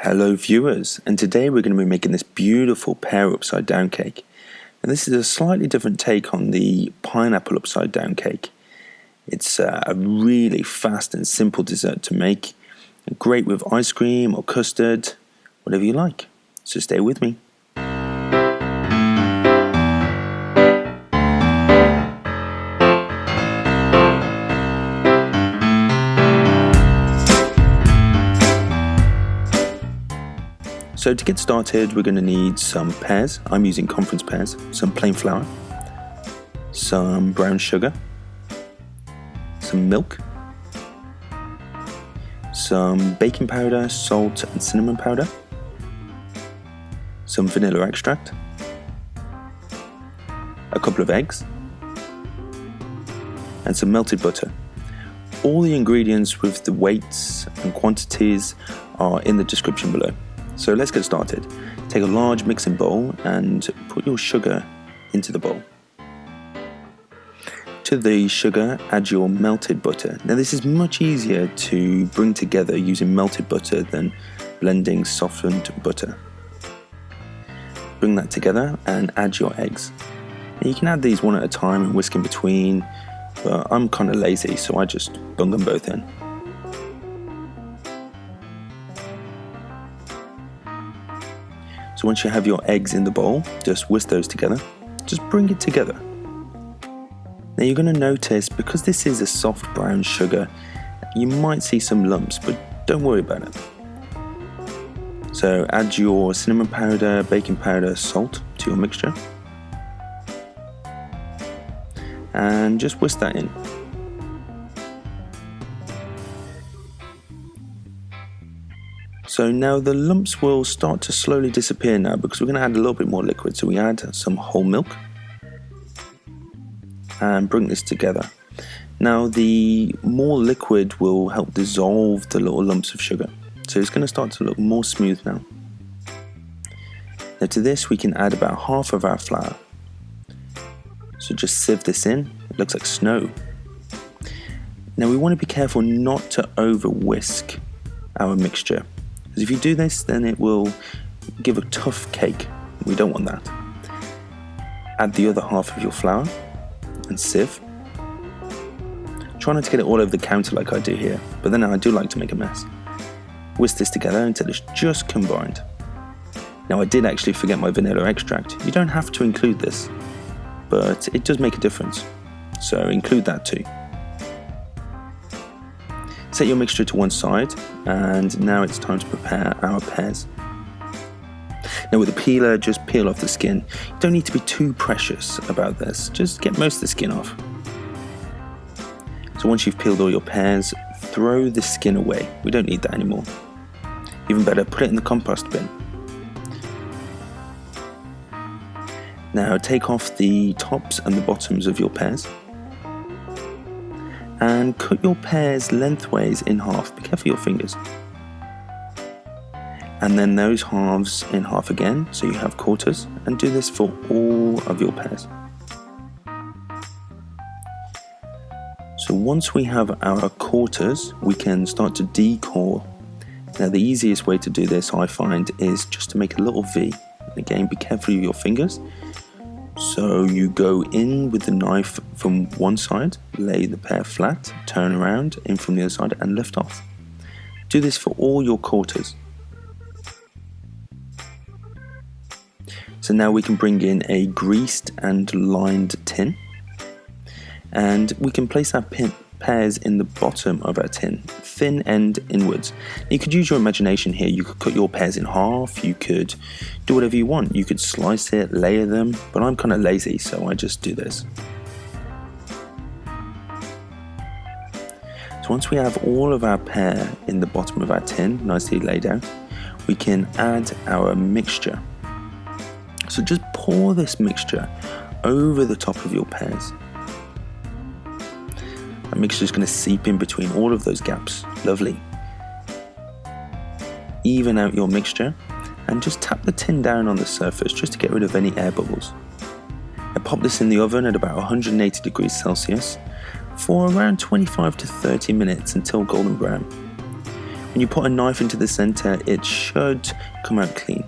Hello viewers, and today we're going to be making this beautiful pear upside down cake. And this is a slightly different take on the pineapple upside down cake. It's a really fast and simple dessert to make, great with ice cream or custard, whatever you like. So stay with me. So to get started, we're going to need some pears. I'm using conference pears, some plain flour, some brown sugar, some milk, some baking powder, salt and cinnamon powder, some vanilla extract, a couple of eggs, and some melted butter. All the ingredients with the weights and quantities are in the description below. So let's get started. Take a large mixing bowl and put your sugar into the bowl. To the sugar, add your melted butter. Now this is much easier to bring together using melted butter than blending softened butter. Bring that together and add your eggs. Now you can add these one at a time and whisk in between, but I'm kind of lazy, so I just bung them both in. So once you have your eggs in the bowl, just whisk those together. Just bring it together. Now you're going to notice, because this is a soft brown sugar, you might see some lumps, but don't worry about it. So add your cinnamon powder, baking powder, salt to your mixture. And just whisk that in. So now the lumps will start to slowly disappear now because we're going to add a little bit more liquid. So we add some whole milk and bring this together. Now the more liquid will help dissolve the little lumps of sugar. So it's going to start to look more smooth now. Now to this we can add about half of our flour. So just sieve this in. It looks like snow. Now we want to be careful not to over whisk our mixture. Because if you do this, then it will give a tough cake. We don't want that. Add the other half of your flour and sieve. Try not to get it all over the counter like I do here, but then I do like to make a mess. Whisk this together until it's just combined. Now I did actually forget my vanilla extract. You don't have to include this, but it does make a difference. So include that too. Set your mixture to one side, and now it's time to prepare our pears. Now with a peeler, just peel off the skin. You don't need to be too precious about this, just get most of the skin off. So once you've peeled all your pears, throw the skin away. We don't need that anymore. Even better, put it in the compost bin. Now take off the tops and the bottoms of your pears. And cut your pears lengthways in half. Be careful your fingers. And then those halves in half again, so you have quarters, and do this for all of your pears. So once we have our quarters, we can start to decore. Now the easiest way to do this, I find, is just to make a little V. Again, be careful with your fingers. So you go in with the knife from one side, lay the pear flat, turn around, in from the other side and lift off. Do this for all your quarters. So now we can bring in a greased and lined tin, and we can place our pears in the bottom of our tin, thin end inwards. You could use your imagination here. You could cut your pears in half, you could do whatever you want. You could slice it, layer them, but I'm kind of lazy, so I just do this. So once we have all of our pear in the bottom of our tin, nicely laid out, we can add our mixture. So just pour this mixture over the top of your pears. That mixture is going to seep in between all of those gaps. Lovely. Even out your mixture and just tap the tin down on the surface just to get rid of any air bubbles. I pop this in the oven at about 180 degrees Celsius for around 25 to 30 minutes until golden brown. When When you put a knife into the center, it should come out clean.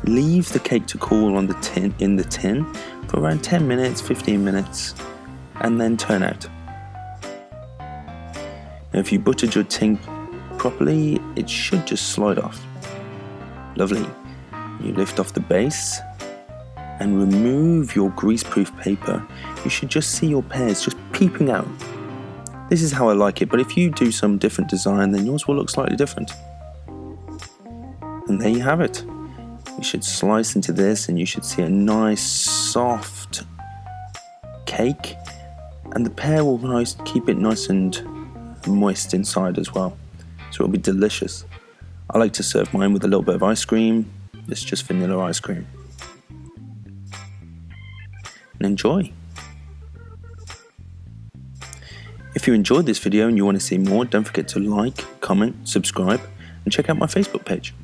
Leave the cake to cool in the tin for around 10 minutes, 15 minutes, and then turn out. Now if you buttered your tin properly, it should just slide off. Lovely. You lift off the base and remove your greaseproof paper. You should just see your pears just peeping out. This is how I like it, but if you do some different design, then yours will look slightly different. And there you have it. You should slice into this and you should see a nice soft cake, and the pear will keep it nice and moist inside as well, so it'll be delicious. I like to serve mine with a little bit of ice cream. It's just vanilla ice cream. And enjoy. If you enjoyed this video and you want to see more, don't forget to like, comment, subscribe, and check out my Facebook page.